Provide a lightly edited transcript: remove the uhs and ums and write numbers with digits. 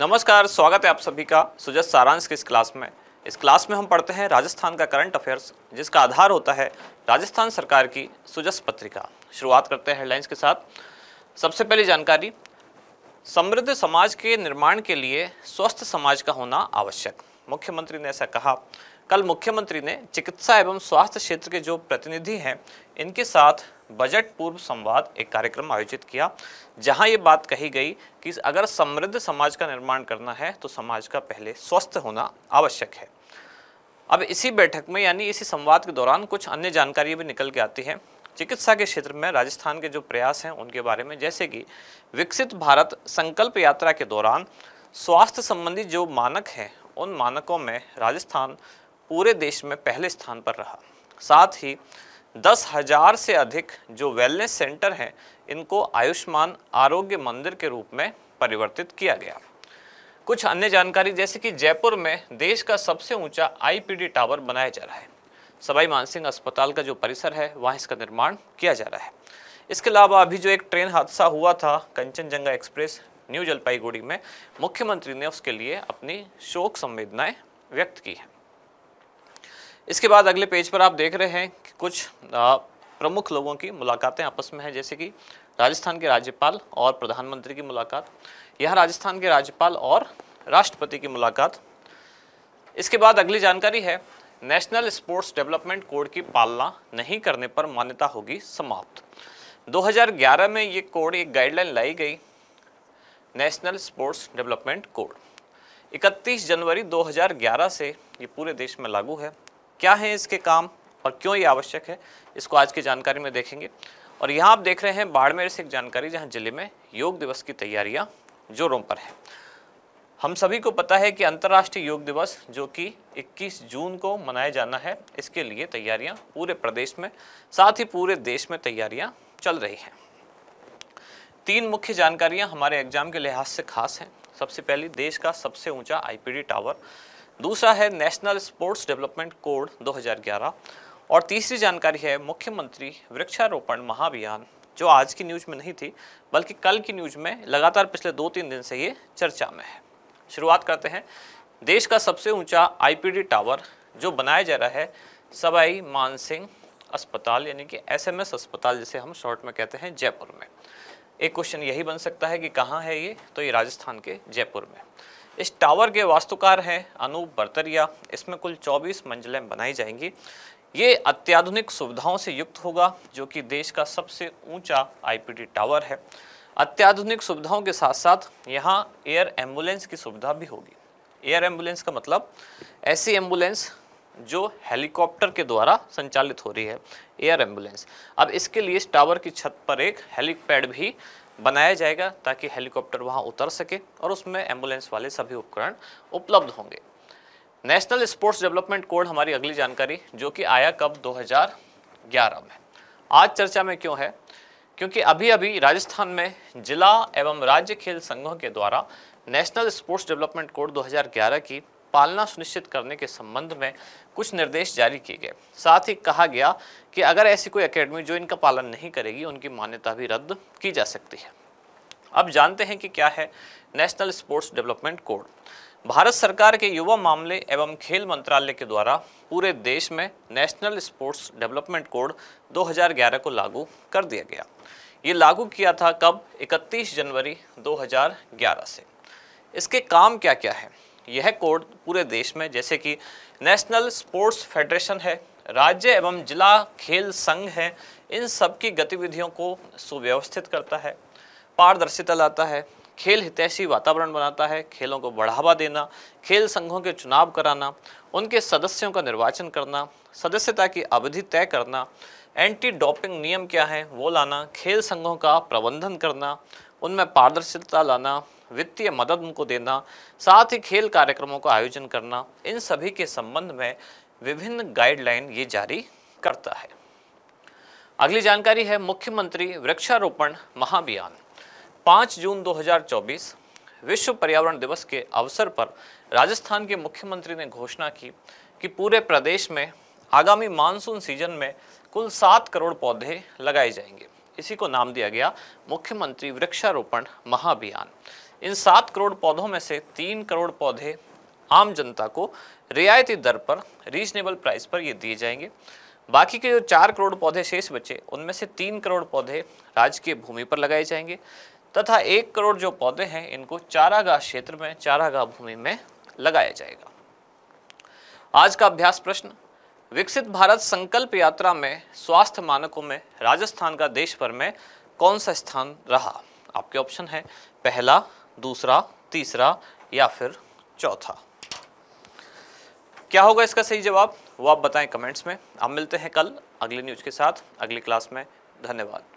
नमस्कार, स्वागत है आप सभी का सुजस सारांश की इस क्लास में। इस क्लास में हम पढ़ते हैं राजस्थान का करंट अफेयर्स, जिसका आधार होता है राजस्थान सरकार की सुजस पत्रिका। शुरुआत करते हैं हेडलाइंस के साथ। सबसे पहली जानकारी, समृद्ध समाज के निर्माण के लिए स्वस्थ समाज का होना आवश्यक। मुख्यमंत्री ने ऐसा कहा। कल मुख्यमंत्री ने चिकित्सा एवं स्वास्थ्य क्षेत्र के जो प्रतिनिधि हैं इनके साथ बजट पूर्व संवाद एक कार्यक्रम आयोजित किया, जहां ये बात कही गई कि अगर समृद्ध समाज का निर्माण करना है तो समाज का पहले स्वस्थ होना आवश्यक है। अब इसी बैठक में यानी इसी संवाद के दौरान कुछ अन्य जानकारी भी निकल के आती है चिकित्सा के क्षेत्र में राजस्थान के जो प्रयास हैं उनके बारे में, जैसे कि विकसित भारत संकल्प यात्रा के दौरान स्वास्थ्य संबंधी जो मानक हैं उन मानकों में राजस्थान पूरे देश में पहले स्थान पर रहा। साथ ही 10,000 से अधिक जो वेलनेस सेंटर हैं इनको आयुष्मान आरोग्य मंदिर के रूप में परिवर्तित किया गया। कुछ अन्य जानकारी, जैसे कि जयपुर में देश का सबसे ऊंचा आईपीडी टावर बनाया जा रहा है। सवाई मानसिंह अस्पताल का जो परिसर है वहाँ इसका निर्माण किया जा रहा है। इसके अलावा अभी जो एक ट्रेन हादसा हुआ था कंचनजंगा एक्सप्रेस न्यू जलपाईगुड़ी में, मुख्यमंत्री ने उसके लिए अपनी शोक संवेदनाएं व्यक्त की हैं। इसके बाद अगले पेज पर आप देख रहे हैं कि कुछ प्रमुख लोगों की मुलाकातें आपस में हैं, जैसे कि राजस्थान के राज्यपाल और प्रधानमंत्री की मुलाकात, यहाँ राजस्थान के राज्यपाल और राष्ट्रपति की मुलाकात। इसके बाद अगली जानकारी है, नेशनल स्पोर्ट्स डेवलपमेंट कोड की पालना नहीं करने पर मान्यता होगी समाप्त। 2011 में ये कोड एक गाइडलाइन लाई गई, नेशनल स्पोर्ट्स डेवलपमेंट कोड 31 जनवरी 2011 से ये पूरे देश में लागू है। क्या है इसके काम और क्यों ये आवश्यक है, इसको आज की जानकारी में देखेंगे। और यहाँ आप देख रहे हैं बाड़मेर से एक जानकारी, जहाँ जिले में योग दिवस की तैयारियाँ जोरों पर है। हम सभी को पता है कि अंतर्राष्ट्रीय योग दिवस जो कि 21 जून को मनाया जाना है, इसके लिए तैयारियां पूरे प्रदेश में साथ ही पूरे देश में तैयारियां चल रही हैं। 3 मुख्य जानकारियां हमारे एग्जाम के लिहाज से खास हैं। सबसे पहली, देश का सबसे ऊंचा आईपीडी टावर, दूसरा है नेशनल स्पोर्ट्स डेवलपमेंट कोड 2011 और तीसरी जानकारी है मुख्यमंत्री वृक्षारोपण महाअभियान, जो आज की न्यूज में नहीं थी बल्कि कल की न्यूज में लगातार पिछले 2-3 दिन से ये चर्चा में है। शुरुआत करते हैं, देश का सबसे ऊंचा आईपीडी टावर जो बनाया जा रहा है सवाई मानसिंह अस्पताल यानी कि एसएमएस अस्पताल जिसे हम शॉर्ट में कहते हैं, जयपुर में। एक क्वेश्चन यही बन सकता है कि कहाँ है ये, तो ये राजस्थान के जयपुर में। इस टावर के वास्तुकार हैं अनूप बर्तरिया। इसमें कुल 24 मंजिलें बनाई जाएंगी। ये अत्याधुनिक सुविधाओं से युक्त होगा, जो कि देश का सबसे ऊंचा आईपीडी टावर है। अत्याधुनिक सुविधाओं के साथ साथ यहाँ एयर एम्बुलेंस की सुविधा भी होगी। एयर एम्बुलेंस का मतलब ऐसी एम्बुलेंस जो हेलीकॉप्टर के द्वारा संचालित हो रही है, एयर एम्बुलेंस। अब इसके लिए इस टावर की छत पर एक हेलीपैड भी बनाया जाएगा ताकि हेलीकॉप्टर वहाँ उतर सके और उसमें एम्बुलेंस वाले सभी उपकरण उपलब्ध होंगे। नेशनल स्पोर्ट्स डेवलपमेंट कोड हमारी अगली जानकारी, जो कि आया कब, 2011 में। आज चर्चा में क्यों है, क्योंकि अभी अभी राजस्थान में जिला एवं राज्य खेल संघों के द्वारा नेशनल स्पोर्ट्स डेवलपमेंट कोड 2011 की पालना सुनिश्चित करने के संबंध में कुछ निर्देश जारी किए गए। साथ ही कहा गया कि अगर ऐसी कोई एकेडमी जो इनका पालन नहीं करेगी उनकी मान्यता भी रद्द की जा सकती है। अब जानते हैं कि क्या है national sports development code. Bharat सरकार के युवा मामले एवं खेल मंत्रालय के द्वारा पूरे देश में नेशनल स्पोर्ट्स डेवलपमेंट कोड 2011 को लागू कर दिया गया। ये लागू किया था कब, 31 जनवरी 2011 से। इसके काम क्या क्या है, यह कोड पूरे देश में, जैसे कि नेशनल स्पोर्ट्स फेडरेशन है, राज्य एवं जिला खेल संघ है, इन सब की गतिविधियों को सुव्यवस्थित करता है, पारदर्शिता लाता है, खेल हितैषी वातावरण बनाता है, खेलों को बढ़ावा देना, खेल संघों के चुनाव कराना, उनके सदस्यों का निर्वाचन करना, सदस्यता की अवधि तय करना, एंटी डोपिंग नियम क्या है वो लाना, खेल संघों का प्रबंधन करना, उनमें पारदर्शिता लाना, वित्तीय मदद उनको देना, साथ ही खेल कार्यक्रमों का आयोजन करना, इन सभी के संबंध में विभिन्न गाइडलाइन ये जारी करता है। अगली जानकारी है मुख्यमंत्री वृक्षारोपण महाअभियान। 5 जून 2024 विश्व पर्यावरण दिवस के अवसर पर राजस्थान के मुख्यमंत्री ने घोषणा की कि पूरे प्रदेश में आगामी मानसून सीजन में कुल 7 करोड़ पौधे लगाए जाएंगे। इसी को नाम दिया गया मुख्यमंत्री वृक्षारोपण महाअभियान। इन 7 करोड़ पौधों में से 3 करोड़ पौधे आम जनता को रियायती दर पर, रीजनेबल प्राइस पर ये दिए जाएंगे। बाकी के जो 4 करोड़ पौधे शेष बचे, उनमें से 3 करोड़ पौधे राजकीय भूमि पर लगाए जाएंगे तथा 1 करोड़ जो पौधे हैं इनको चारागाह क्षेत्र में, चारागाह भूमि में लगाया जाएगा। आज का अभ्यास प्रश्न, विकसित भारत संकल्प यात्रा में स्वास्थ्य मानकों में राजस्थान का देश भर में कौन सा स्थान रहा? आपके ऑप्शन है पहला, दूसरा, तीसरा या फिर चौथा। क्या होगा इसका सही जवाब, वो आप बताएं कमेंट्स में। आप मिलते हैं कल अगली न्यूज के साथ, अगली क्लास में। धन्यवाद।